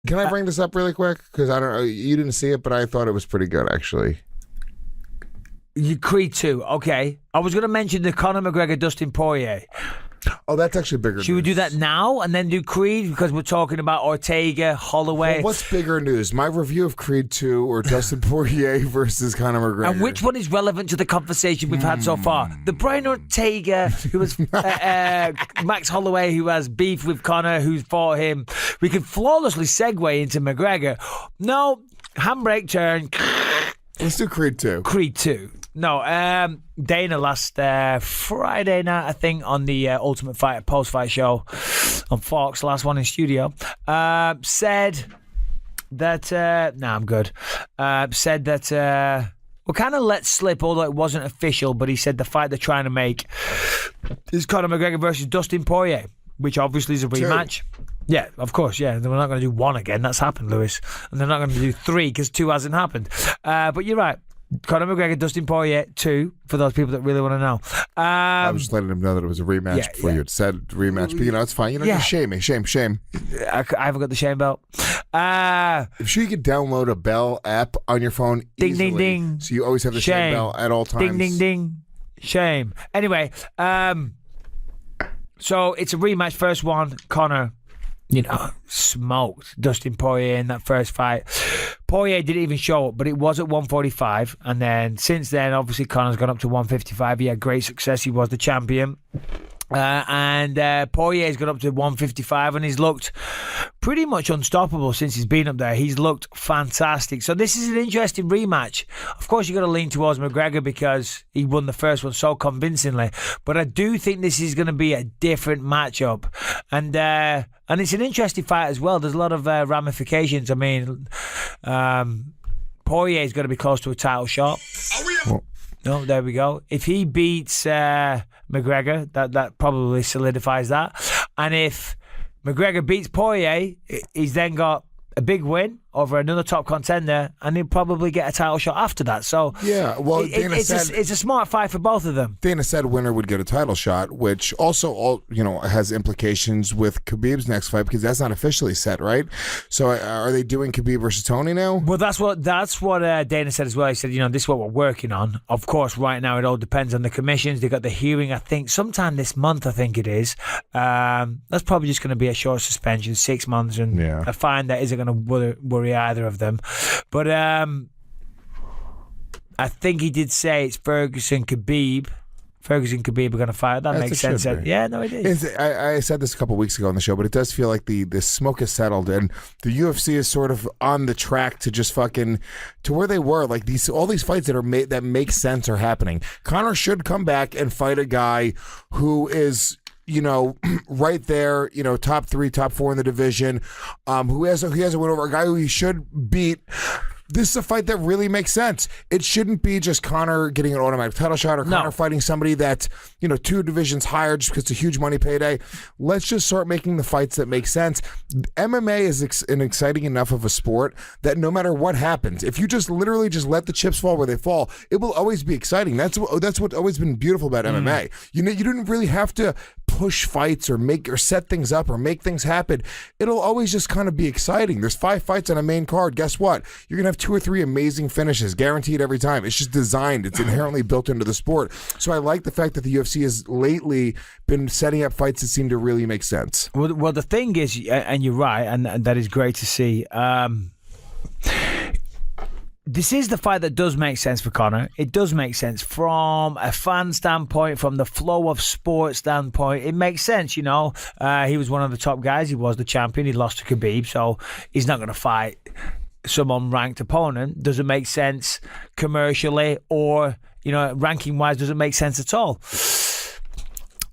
Can I bring this up really quick? Because I don't know, you didn't see it, but I thought it was pretty good, actually. Creed 2, okay. I was going to mention the Conor McGregor Dustin Poirier. Oh, that's actually bigger news. Should we do that now and then do Creed? Because we're talking about Ortega, Holloway. Well, what's bigger news? My review of Creed 2 or Dustin Poirier versus Conor McGregor? And which one is relevant to the conversation we've had so far? The Brian Ortega, who was Max Holloway, who has beef with Conor, who's fought him. We can flawlessly segue into McGregor. No, handbrake turn. Let's do Creed 2. Creed 2. No, Dana last Friday night, I think, on the Ultimate Fighter post-fight show on Fox, last one in studio, said that, I'm good, said that, we kind of let slip, although it wasn't official, but he said the fight they're trying to make is Conor McGregor versus Dustin Poirier, which obviously is a rematch. Yeah, of course, yeah. We're not going to do one again. That's happened, Lewis. And they're not going to do 3 because 2 hasn't happened. But you're right. Conor McGregor, Dustin Poirier, 2, for those people that really want to know. I was just letting him know that it was a rematch before you had said rematch. But, it's fine. Just shame me. Shame. I haven't got the shame belt. I'm sure you could download a Bell app on your phone easily. Ding, ding, ding. So you always have the shame bell at all times. Ding, ding, ding. Shame. Anyway, so it's a rematch. First one, Conor, smoked Dustin Poirier in that first fight. Poirier didn't even show up, but it was at 145. And then since then, obviously, Conor's gone up to 155. He had great success. He was the champion. And Poirier's got up to 155 and he's looked pretty much unstoppable since he's been up there. He's looked fantastic. So this is an interesting rematch. Of course, you've got to lean towards McGregor because he won the first one so convincingly. But I do think this is going to be a different matchup. And it's an interesting fight as well. There's a lot of ramifications. I mean, Poirier's going to be close to a title shot. No, there we go. If he beats McGregor, that probably solidifies that. And if McGregor beats Poirier, he's then got a big win over another top contender, and he'll probably get a title shot after that. So yeah, well, it's a smart fight for both of them. Dana said winner would get a title shot, which also has implications with Khabib's next fight because that's not officially set, right? So are they doing Khabib versus Tony now? Well, that's what Dana said as well. He said, this is what we're working on. Of course, right now it all depends on the commissions. They got the hearing, I think, sometime this month. I think it is. That's probably just going to be a short suspension, 6 months, and a fine that isn't going to worry either of them. But I think he did say it's Ferguson Khabib are going to fight. That makes sense. Yeah, no, it is. I said this a couple of weeks ago on the show, but it does feel like the smoke has settled and the UFC is sort of on the track to just fucking to where they were. Like all these fights that make sense are happening. Conor should come back and fight a guy who is right there, top 3, top 4 in the division, who has a win over a guy who he should beat. This is a fight that really makes sense. It shouldn't be just Conor getting an automatic title shot or Conor fighting somebody that's, 2 divisions higher just because it's a huge money payday. Let's just start making the fights that make sense. MMA is an exciting enough of a sport that no matter what happens, if you just literally just let the chips fall where they fall, it will always be exciting. That's what's always been beautiful about MMA. You didn't really have to push fights or set things up or make things happen. It'll always just kind of be exciting. There's 5 fights on a main card. Guess what? You're going to have 2 or 3 amazing finishes, guaranteed every time. It's just designed. It's inherently built into the sport. So I like the fact that the UFC has lately been setting up fights that seem to really make sense. Well, the thing is, and you're right, and that is great to see, this is the fight that does make sense for Conor. It does make sense from a fan standpoint, from the flow of sport standpoint. It makes sense, He was one of the top guys. He was the champion. He lost to Khabib, so he's not going to fight some unranked opponent. Doesn't make sense commercially or, ranking-wise doesn't make sense at all.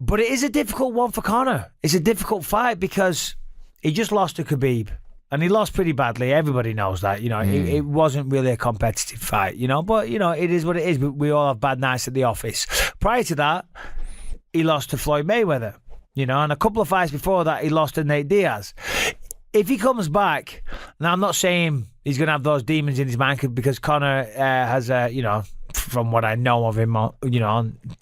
But it is a difficult one for Conor. It's a difficult fight because he just lost to Khabib. And he lost pretty badly. Everybody knows that. It wasn't really a competitive fight, But, it is what it is. We all have bad nights at the office. Prior to that, he lost to Floyd Mayweather, and a couple of fights before that, he lost to Nate Diaz. If he comes back, now I'm not saying he's going to have those demons in his mind because Conor has, from what I know of him,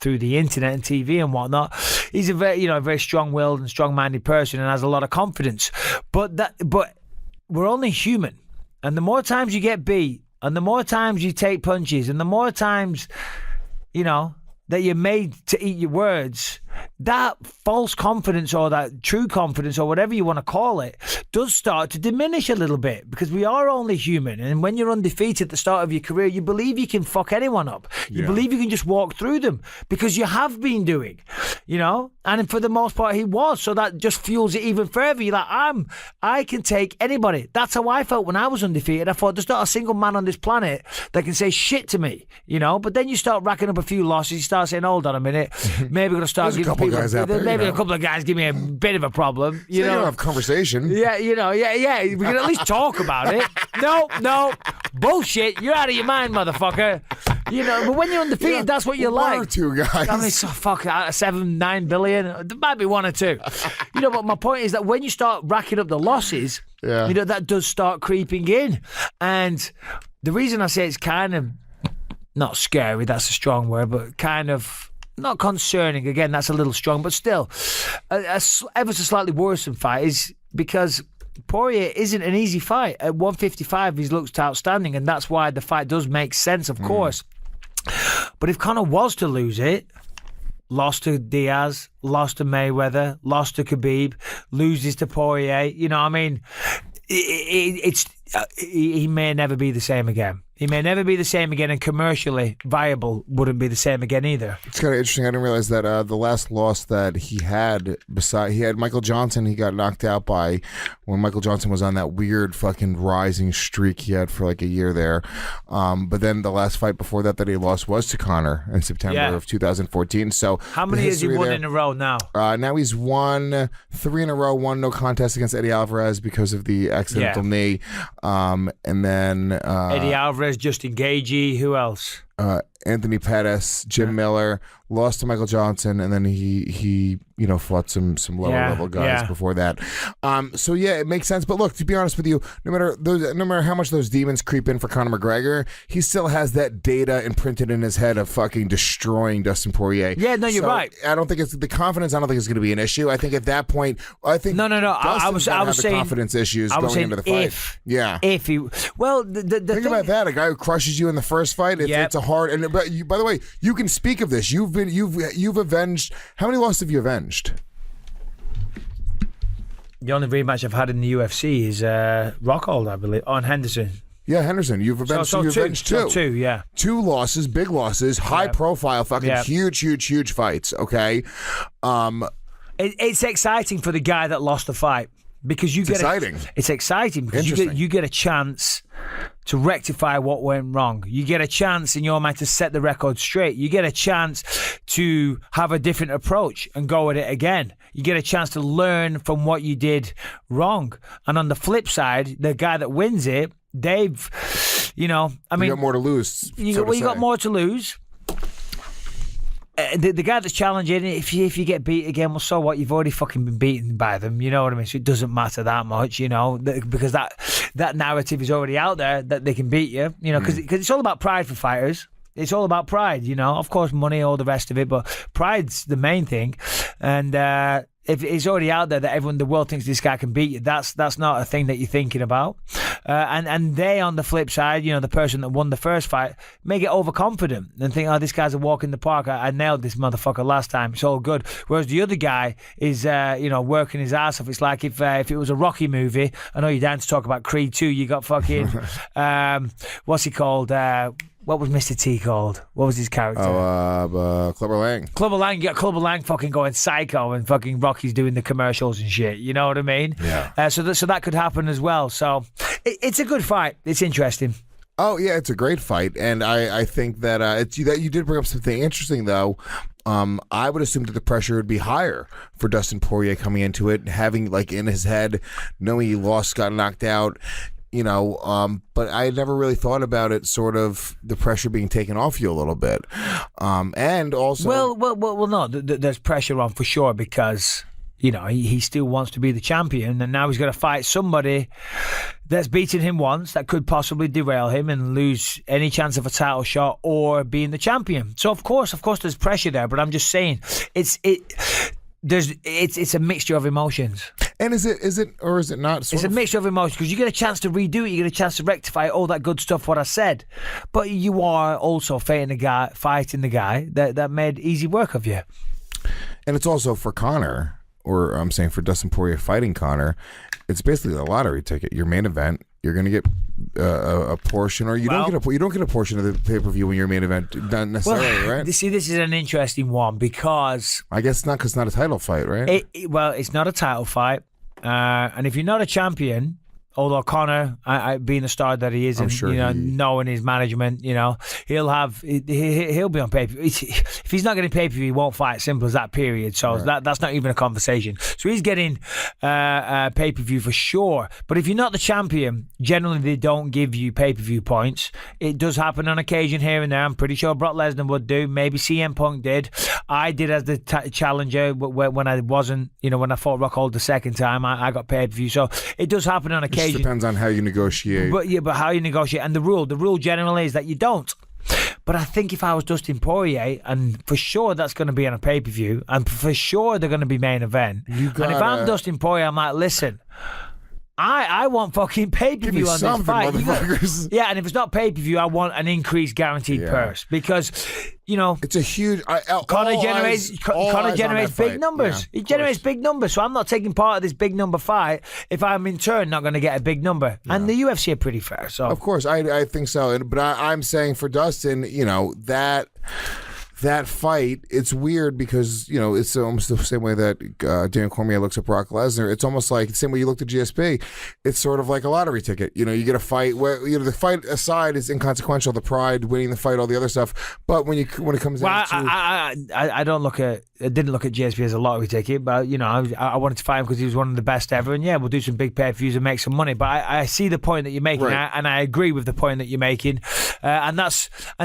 through the internet and TV and whatnot, he's a very strong-willed and strong-minded person and has a lot of confidence. But we're only human. And the more times you get beat, and the more times you take punches, and the more times, that you're made to eat your words, that false confidence or that true confidence or whatever you want to call it does start to diminish a little bit, because we are only human. And when you're undefeated at the start of your career, you believe you can fuck anyone up. You believe you can just walk through them because you have been doing, and for the most part he was. So that just fuels it even further. You're like, I can take anybody. That's how I felt when I was undefeated. I thought there's not a single man on this planet that can say shit to me, but then you start racking up a few losses. You start saying, hold on a minute, maybe we're going to start giving people, maybe a couple of guys give me a bit of a problem. You don't have conversation. Yeah, we can at least talk about it. No, bullshit. You're out of your mind, motherfucker. But when you're undefeated, that's what you're like. One or two guys. I mean, so fuck, out of 7-9 billion, there might be one or two. But my point is that when you start racking up the losses, that does start creeping in. And the reason I say it's kind of not scary, that's a strong word, but kind of not concerning, again, that's a little strong, but still, ever so slightly worrisome fight is because Poirier isn't an easy fight. At 155, he's looked outstanding, and that's why the fight does make sense, of course. But if Conor was to lose it, lost to Diaz, lost to Mayweather, lost to Khabib, loses to Poirier, he may never be the same again. He may never be the same again, and commercially viable wouldn't be the same again either. It's kind of interesting. I didn't realize that the last loss that he had, he had Michael Johnson. He got knocked out by when Michael Johnson was on that weird fucking rising streak he had for like a year there. But then the last fight before that he lost was to Conor in September of 2014. So how many has he won in a row now? Now he's won 3 in a row. One no contest against Eddie Alvarez because of the accidental knee. And then Eddie Alvarez, Justin Gaethje, who else? Anthony Pettis, Jim Miller, lost to Michael Johnson, and then he fought some lower level guys before that. So it makes sense. But look, to be honest with you, no matter how much those demons creep in for Conor McGregor, he still has that data imprinted in his head of fucking destroying Dustin Poirier. Yeah, no, you're right. I don't think it's the confidence. I don't think it's going to be an issue. I think at that point, I think no. I was saying confidence issues going into the fight. If he, well, think about that. A guy who crushes you in the first fight. It's a hard. And but by the way, you can speak of this. You've avenged. How many losses have you avenged? The only rematch I've had in the UFC is Rockhold, I believe, on Henderson. Yeah, Henderson. You've avenged. You've avenged two. Two, yeah. 2 losses, big losses, high profile, fucking huge fights. Okay. It's exciting for the guy that lost the fight. Because it's exciting because you get a chance to rectify what went wrong. You get a chance in your mind to set the record straight. You get a chance to have a different approach and go at it again. You get a chance to learn from what you did wrong. And on the flip side, the guy that wins it, they've, you got more to lose. You got more to lose. The guy that's challenging, if you get beat again, well, so what? You've already fucking been beaten by them. You know what I mean? So it doesn't matter that much, because that narrative is already out there that they can beat you. Because it's all about pride for fighters. It's all about pride. Of course, money, all the rest of it, but pride's the main thing. And if it's already out there that everyone in the world thinks this guy can beat you, that's not a thing that you're thinking about. And they, on the flip side, the person that won the first fight may get overconfident and think, oh, this guy's a walk in the park. I nailed this motherfucker last time. It's all good. Whereas the other guy is, working his ass off. It's like if it was a Rocky movie. I know you're down to talk about Creed 2. You got fucking, what's he called? What was Mr. T called? What was his character? Clubber Lang. Clubber Lang. You got Clubber Lang fucking going psycho and fucking Rocky's doing the commercials and shit. You know what I mean? Yeah. So that could happen as well. So it's a good fight. It's interesting. Oh, yeah, it's a great fight. And I think that that you did bring up something interesting, though. I would assume that the pressure would be higher for Dustin Poirier coming into it, having like in his head, knowing he lost, got knocked out. But I never really thought about it, sort of the pressure being taken off you a little bit. And also... Well, no, there's pressure on for sure because, he still wants to be the champion, and now he's got to fight somebody that's beaten him once that could possibly derail him and lose any chance of a title shot or being the champion. So, of course, there's pressure there, but I'm just saying, it's a mixture of emotions. And is it or is it not? It's a mixture of emotions because you get a chance to redo it, you get a chance to rectify all that good stuff what I said, but you are also fighting the guy that made easy work of you. And it's also for Conor, or I'm saying for Dustin Poirier fighting Conor, it's basically a lottery ticket. Your main event, you're going to get a portion, or you don't get a portion of the pay-per-view when your main event, not necessarily, right? See, this is an interesting one because I guess not, because it's not a title fight, right? It's not a title fight, and if you're not a champion. Although Conor, being the star that he is, and sure knowing his management, he'll be on pay-per-view. If he's not getting pay-per-view, he won't fight. Simple as that. Period. So that's not even a conversation. So he's getting pay-per-view for sure. But if you're not the champion, generally they don't give you pay-per-view points. It does happen on occasion here and there. I'm pretty sure Brock Lesnar would do. Maybe CM Punk did. I did as the challenger when I wasn't. When I fought Rockhold the second time, I got pay-per-view. So it does happen on occasion. It depends on how you negotiate. But how you negotiate. And the rule generally is that you don't. But I think if I was Dustin Poirier, and for sure that's going to be on a pay-per-view, and for sure they're going to be main event. And if I'm Dustin Poirier, I'm like, listen, I want fucking pay-per-view on this fight. Yeah, and if it's not pay-per-view, I want an increased guaranteed purse because, it's a huge. Conor generates big numbers. Yeah, he generates big numbers, so I'm not taking part of this big number fight if I'm in turn not going to get a big number. Yeah. And the UFC are pretty fair. So of course, I think so. But I'm saying for Dustin, that fight, it's weird because, it's almost the same way that Dan Cormier looks at Brock Lesnar. It's almost like the same way you looked at GSP. It's sort of like a lottery ticket. You get a fight where, the fight aside is inconsequential, the pride, winning the fight, all the other stuff. But when it comes down to... I didn't look at GSP as a lottery ticket, but, I wanted to fight him because he was one of the best ever. And we'll do some big pay-per-views and make some money. But I see the point that you're making, right. And I agree with the point that you're making. And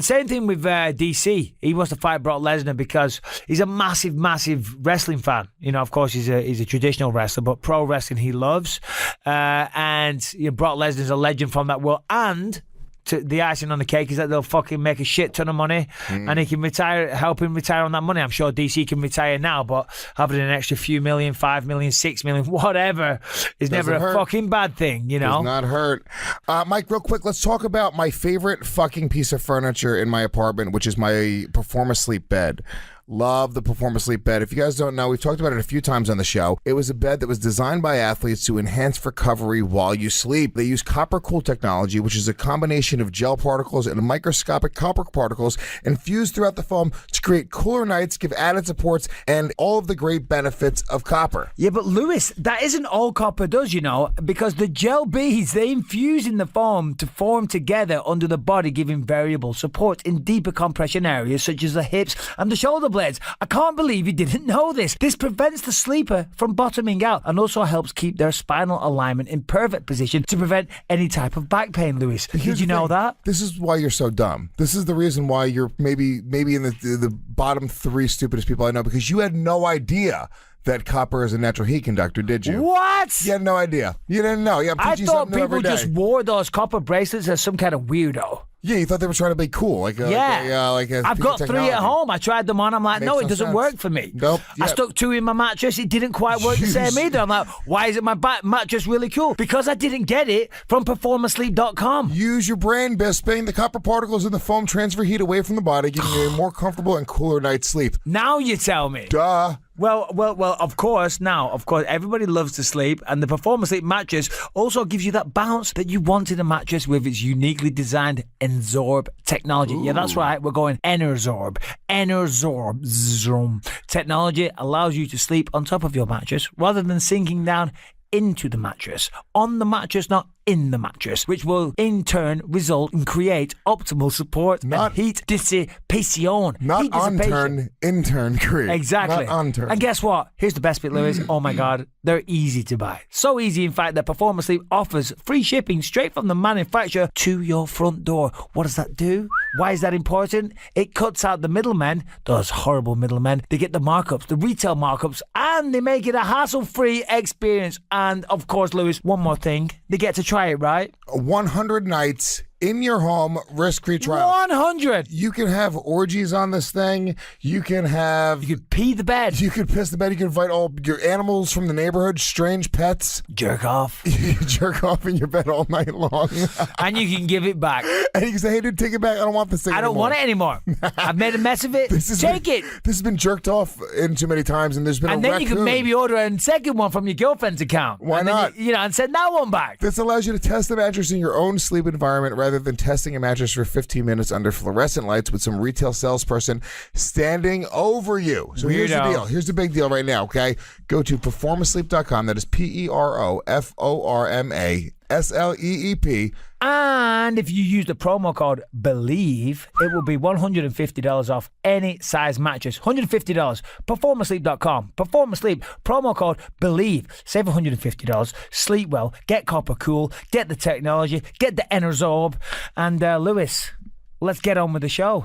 same thing with DC. He wants to fight Brock Lesnar because he's a massive, massive wrestling fan. Of course, he's a traditional wrestler, but pro wrestling he loves. And Brock Lesnar's a legend from that world. And the icing on the cake is that they'll fucking make a shit ton of money and he can help him retire on that money. I'm sure DC can retire now, but having an extra few million, 5 million, 6 million, whatever is never a fucking bad thing, Does not hurt. Mike, real quick, let's talk about my favorite fucking piece of furniture in my apartment, which is my Performance Sleep bed. Love the Performance Sleep bed. If you guys don't know, we've talked about it a few times on the show. It was a bed that was designed by athletes to enhance recovery while you sleep. They use copper cool technology, which is a combination of gel particles and microscopic copper particles infused throughout the foam to create cooler nights, give added supports, and all of the great benefits of copper. Yeah, but Lewis, that isn't all copper does, because the gel beads, they infuse in the foam to form together under the body, giving variable support in deeper compression areas such as the hips and the shoulder blades. I can't believe you didn't know this. This prevents the sleeper from bottoming out and also helps keep their spinal alignment in perfect position to prevent any type of back pain, Lewis. Did you know that? This is why you're so dumb. This is the reason why you're maybe in the bottom 3 stupidest people I know, because you had no idea that copper is a natural heat conductor, did you? What? You had no idea. You didn't know. I thought people just wore those copper bracelets as some kind of weirdo. Yeah, you thought they were trying to be cool. I've got 3 at home. I tried them on. I'm like, no, it doesn't work for me. Nope. I stuck 2 in my mattress. It didn't quite work the same either. I'm like, why is it my mattress really cool? Because I didn't get it from performancesleep.com. Use your brain, Bisping. The copper particles in the foam transfer heat away from the body, giving you a more comfortable and cooler night's sleep. Now you tell me. Duh. Well, of course, everybody loves to sleep, and the Performance Sleep mattress also gives you that bounce that you want in a mattress with its uniquely designed Enzorb technology. Ooh. Yeah, that's right. We're going Enerzorb. Enerzorb. Technology allows you to sleep on top of your mattress rather than sinking down into the mattress. On the mattress, not in the mattress, which will in turn result in create optimal support and heat dissipation. Not on turn, in turn create. Exactly. Not on turn. And guess what? Here's the best bit, Lewis. Oh my God, they're easy to buy. So easy, in fact, that Performance Sleep offers free shipping straight from the manufacturer to your front door. What does that do? Why is that important? It cuts out the middlemen, those horrible middlemen. They get the markups, the retail markups, and they make it a hassle-free experience. And of course, Lewis, one more thing. They get to try it, right? 100 nights in your home, risk-free trial. 100. You can have orgies on this thing. You can pee the bed. You could piss the bed. You can invite all your animals from the neighborhood, strange pets. Jerk off. You can jerk off in your bed all night long. And you can give it back. And you can say, hey, dude, take it back. I don't want this thing I don't anymore. want it anymore. I've made a mess of it. Take it. This has been jerked off in too many times, and there's been And a then you can maybe order a second one from your girlfriend's account. Why and then not? And send that one back. This allows you to test the mattress in your own sleep environment rather than testing a mattress for 15 minutes under fluorescent lights with some retail salesperson standing over you. So here's the deal. Here's the big deal right now, okay? Go to performasleep.com. That is PEROFORMASLEEP. And if you use the promo code BELIEVE, it will be $150 off any size mattress. $150. Performasleep.com. Performasleep. Promo code BELIEVE. Save $150. Sleep well. Get copper cool. Get the technology. Get the Enersorb. And Lewis, let's get on with the show.